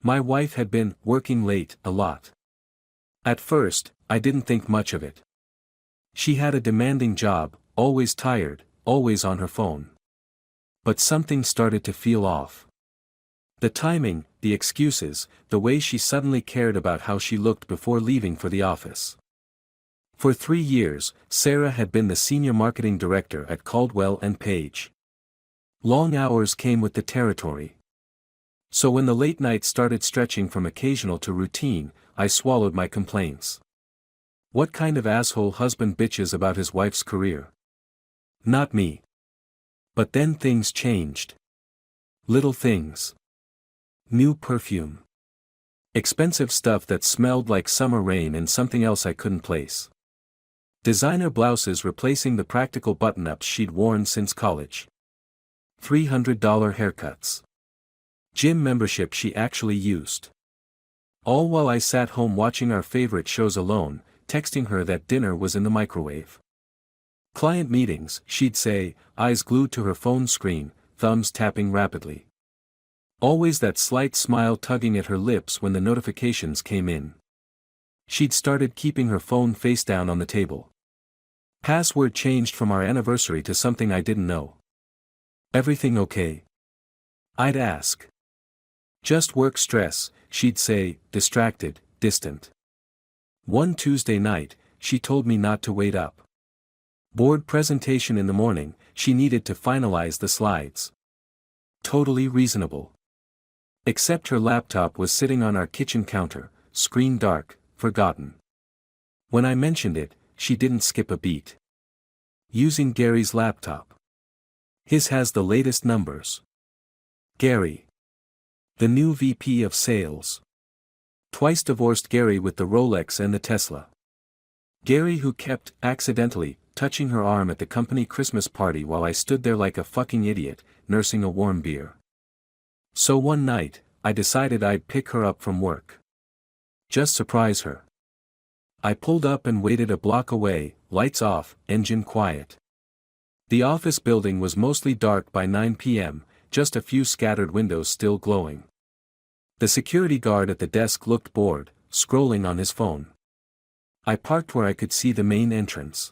My wife had been working late a lot. At first, I didn't think much of it. She had a demanding job, always tired, always on her phone. But something started to feel off. The timing, the excuses, the way she suddenly cared about how she looked before leaving for the office. For 3 years, Sarah had been the senior marketing director at Caldwell & Page. Long hours came with the territory. So when the late nights started stretching from occasional to routine, I swallowed my complaints. What kind of asshole husband bitches about his wife's career? Not me. But then things changed. Little things. New perfume. Expensive stuff that smelled like summer rain and something else I couldn't place. Designer blouses replacing the practical button-ups she'd worn since college. $300 haircuts. Gym membership she actually used. All while I sat home watching our favorite shows alone, texting her that dinner was in the microwave. Client meetings, she'd say, eyes glued to her phone screen, thumbs tapping rapidly. Always that slight smile tugging at her lips when the notifications came in. She'd started keeping her phone face down on the table. Password changed from our anniversary to something I didn't know. Everything okay? I'd ask. Just work stress, she'd say, distracted, distant. One Tuesday night, she told me not to wait up. Board presentation in the morning, she needed to finalize the slides. Totally reasonable. Except her laptop was sitting on our kitchen counter, screen dark, forgotten. When I mentioned it, she didn't skip a beat. Using Gary's laptop. His has the latest numbers. Gary. The new VP of sales. Twice divorced Gary with the Rolex and the Tesla. Gary who kept, accidentally, touching her arm at the company Christmas party while I stood there like a fucking idiot, nursing a warm beer. So one night, I decided I'd pick her up from work. Just surprise her. I pulled up and waited a block away, lights off, engine quiet. The office building was mostly dark by 9 p.m., just a few scattered windows still glowing. The security guard at the desk looked bored, scrolling on his phone. I parked where I could see the main entrance.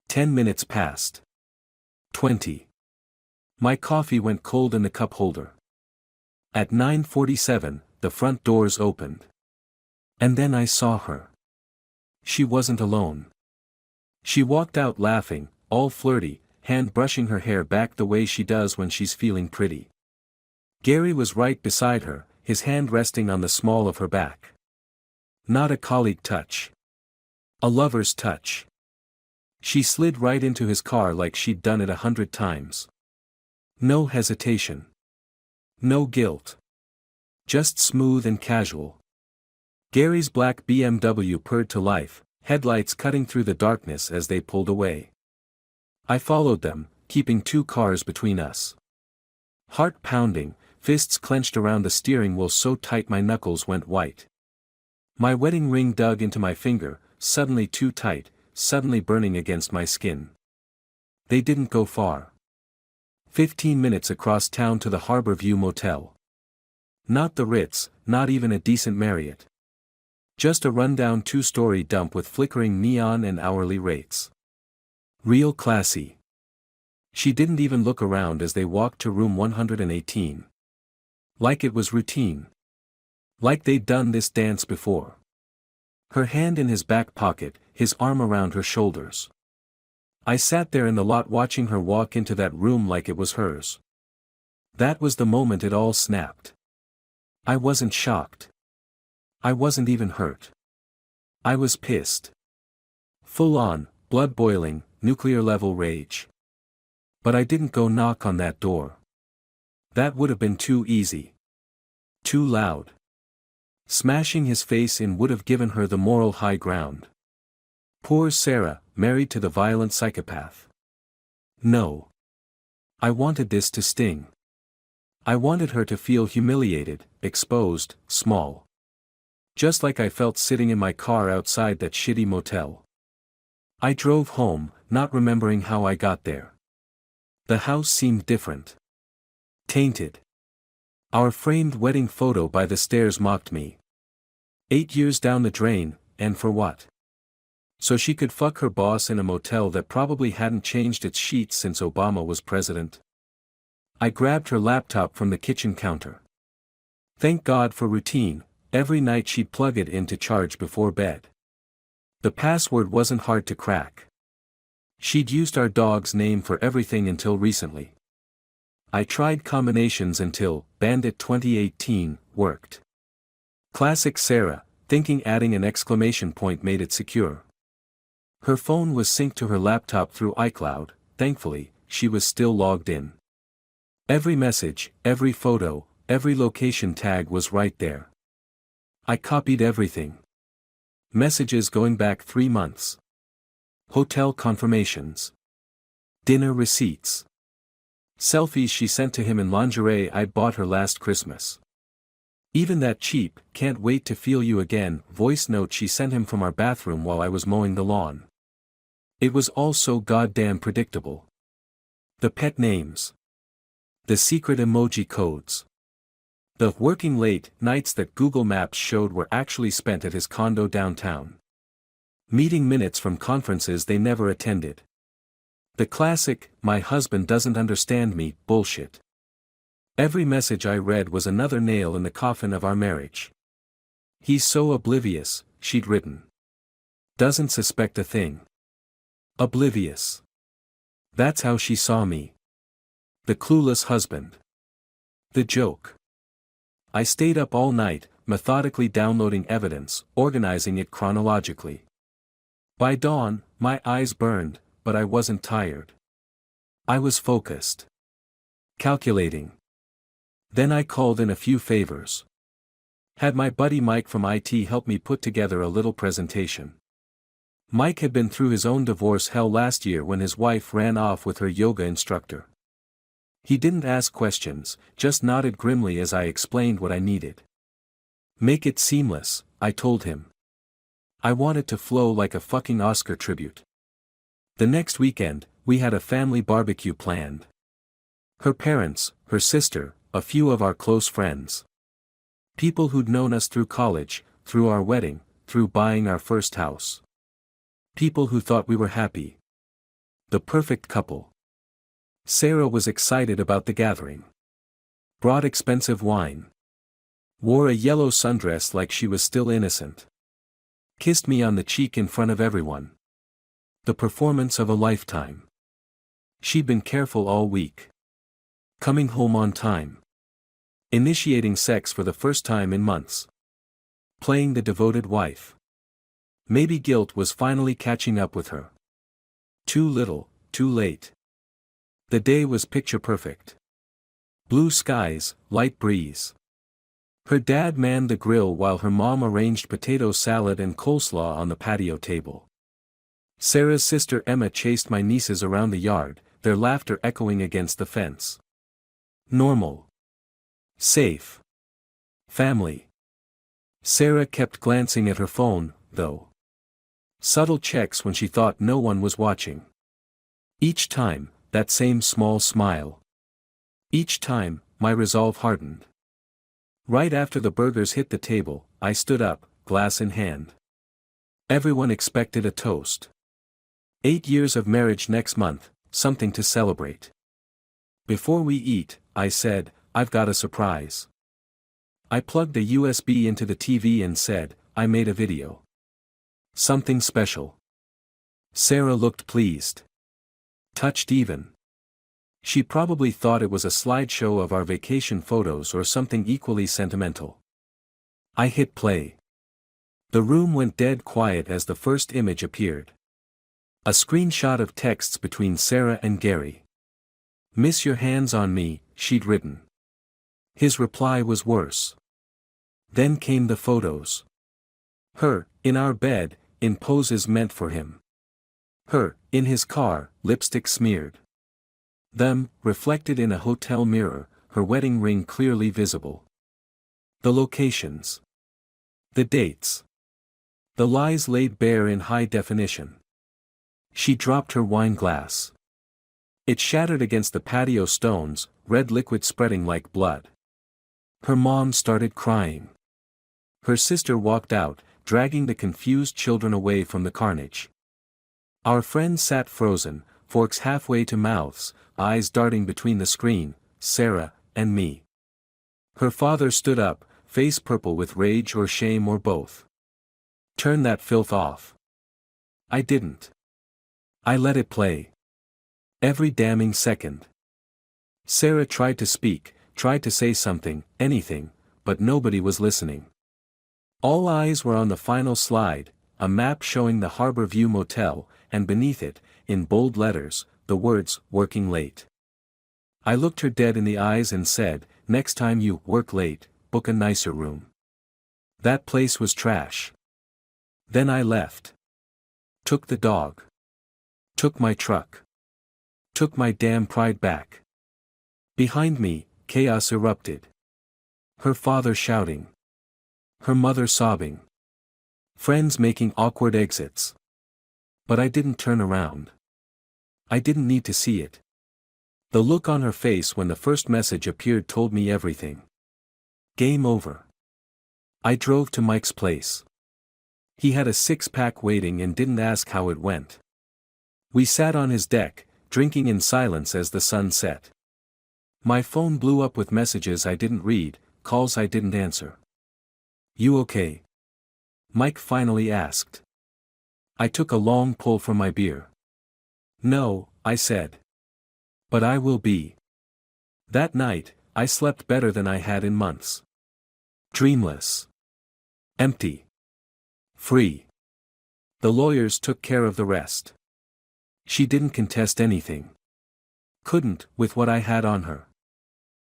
10 minutes passed. 20. My coffee went cold in the cup holder. At 9:47, the front doors opened. And then I saw her. She wasn't alone. She walked out laughing, all flirty, hand brushing her hair back the way she does when she's feeling pretty. Gary was right beside her, his hand resting on the small of her back. Not a colleague touch. A lover's touch. She slid right into his car like she'd done it 100 times. No hesitation. No guilt. Just smooth and casual. Gary's black BMW purred to life, headlights cutting through the darkness as they pulled away. I followed them, keeping 2 cars between us. Heart pounding, fists clenched around the steering wheel so tight my knuckles went white. My wedding ring dug into my finger, suddenly too tight, suddenly burning against my skin. They didn't go far. 15 minutes across town to the Harbor View Motel. Not the Ritz, not even a decent Marriott. Just a rundown 2-story dump with flickering neon and hourly rates. Real classy. She didn't even look around as they walked to room 118. Like it was routine. Like they'd done this dance before. Her hand in his back pocket, his arm around her shoulders. I sat there in the lot watching her walk into that room like it was hers. That was the moment it all snapped. I wasn't shocked. I wasn't even hurt. I was pissed. Full on, blood boiling, nuclear-level rage. But I didn't go knock on that door. That would have been too easy. Too loud. Smashing his face in would have given her the moral high ground. Poor Sarah, married to the violent psychopath. No. I wanted this to sting. I wanted her to feel humiliated, exposed, small. Just like I felt sitting in my car outside that shitty motel. I drove home, not remembering how I got there. The house seemed different. Tainted. Our framed wedding photo by the stairs mocked me. 8 years down the drain, and for what? So she could fuck her boss in a motel that probably hadn't changed its sheets since Obama was president. I grabbed her laptop from the kitchen counter. Thank God for routine, every night she'd plug it in to charge before bed. The password wasn't hard to crack. She'd used our dog's name for everything until recently. I tried combinations until Bandit 2018 worked. Classic Sarah, thinking adding an exclamation point made it secure. Her phone was synced to her laptop through iCloud. Thankfully, she was still logged in. Every message, every photo, every location tag was right there. I copied everything. Messages going back 3 months. Hotel confirmations. Dinner receipts. Selfies she sent to him in lingerie I'd bought her last Christmas. Even that cheap, can't wait to feel you again, voice note she sent him from our bathroom while I was mowing the lawn. It was all so goddamn predictable. The pet names. The secret emoji codes. The working late nights that Google Maps showed were actually spent at his condo downtown. Meeting minutes from conferences they never attended. The classic, my husband doesn't understand me, bullshit. Every message I read was another nail in the coffin of our marriage. He's so oblivious, she'd written. Doesn't suspect a thing. Oblivious. That's how she saw me. The clueless husband. The joke. I stayed up all night, methodically downloading evidence, organizing it chronologically. By dawn, my eyes burned, but I wasn't tired. I was focused. Calculating. Then I called in a few favors. Had my buddy Mike from IT help me put together a little presentation. Mike had been through his own divorce hell last year when his wife ran off with her yoga instructor. He didn't ask questions, just nodded grimly as I explained what I needed. Make it seamless, I told him. I want it to flow like a fucking Oscar tribute. The next weekend, we had a family barbecue planned. Her parents, her sister, a few of our close friends. People who'd known us through college, through our wedding, through buying our first house. People who thought we were happy. The perfect couple. Sarah was excited about the gathering. Brought expensive wine. Wore a yellow sundress like she was still innocent. Kissed me on the cheek in front of everyone. The performance of a lifetime. She'd been careful all week. Coming home on time. Initiating sex for the first time in months. Playing the devoted wife. Maybe guilt was finally catching up with her. Too little, too late. The day was picture perfect. Blue skies, light breeze. Her dad manned the grill while her mom arranged potato salad and coleslaw on the patio table. Sarah's sister Emma chased my nieces around the yard, their laughter echoing against the fence. Normal. Safe. Family. Sarah kept glancing at her phone, though. Subtle checks when she thought no one was watching. Each time, that same small smile. Each time, my resolve hardened. Right after the burgers hit the table, I stood up, glass in hand. Everyone expected a toast. 8 years of marriage next month, something to celebrate. Before we eat, I said, I've got a surprise. I plugged a USB into the TV and said, I made a video. Something special. Sarah looked pleased. Touched even. She probably thought it was a slideshow of our vacation photos or something equally sentimental. I hit play. The room went dead quiet as the first image appeared. A screenshot of texts between Sarah and Gary. Miss your hands on me, she'd written. His reply was worse. Then came the photos. Her, in our bed, in poses meant for him. Her, in his car, lipstick smeared. Them, reflected in a hotel mirror, her wedding ring clearly visible. The locations. The dates. The lies laid bare in high definition. She dropped her wine glass. It shattered against the patio stones, red liquid spreading like blood. Her mom started crying. Her sister walked out, dragging the confused children away from the carnage. Our friends sat frozen, forks halfway to mouths, eyes darting between the screen, Sarah, and me. Her father stood up, face purple with rage or shame or both. "Turn that filth off." I didn't. I let it play. Every damning second. Sarah tried to speak, tried to say something, anything, but nobody was listening. All eyes were on the final slide, a map showing the Harbor View Motel, and beneath it, in bold letters, the words, "Working late." I looked her dead in the eyes and said, "Next time you work late, book a nicer room." That place was trash. Then I left. Took the dog. Took my truck. Took my damn pride back. Behind me, chaos erupted. Her father shouting. Her mother sobbing. Friends making awkward exits. But I didn't turn around. I didn't need to see it. The look on her face when the first message appeared told me everything. Game over. I drove to Mike's place. He had a six-pack waiting and didn't ask how it went. We sat on his deck, drinking in silence as the sun set. My phone blew up with messages I didn't read, calls I didn't answer. "You okay?" Mike finally asked. I took a long pull from my beer. "No," I said. "But I will be." That night, I slept better than I had in months. Dreamless. Empty. Free. The lawyers took care of the rest. She didn't contest anything. Couldn't, with what I had on her.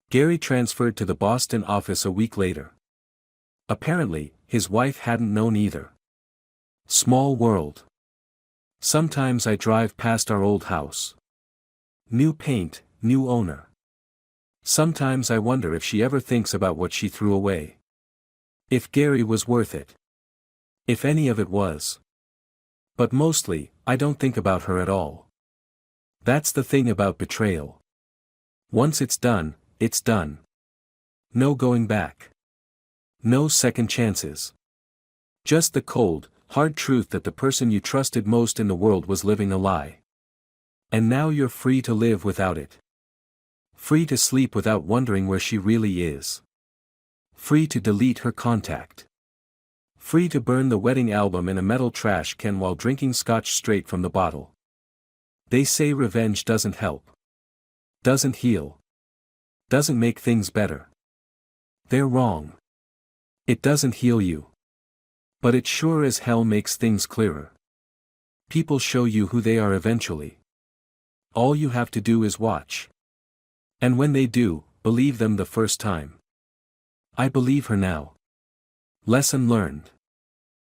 Gary transferred to the Boston office a week later. Apparently, his wife hadn't known either. Small world. Sometimes I drive past our old house. New paint, new owner. Sometimes I wonder if she ever thinks about what she threw away. If Gary was worth it. If any of it was. But mostly, I don't think about her at all. That's the thing about betrayal. Once it's done, it's done. No going back. No second chances. Just the cold, hard truth that the person you trusted most in the world was living a lie. And now you're free to live without it. Free to sleep without wondering where she really is. Free to delete her contact. Free to burn the wedding album in a metal trash can while drinking scotch straight from the bottle. They say revenge doesn't help. Doesn't heal. Doesn't make things better. They're wrong. It doesn't heal you. But it sure as hell makes things clearer. People show you who they are eventually. All you have to do is watch. And when they do, believe them the first time. I believe her now. Lesson learned.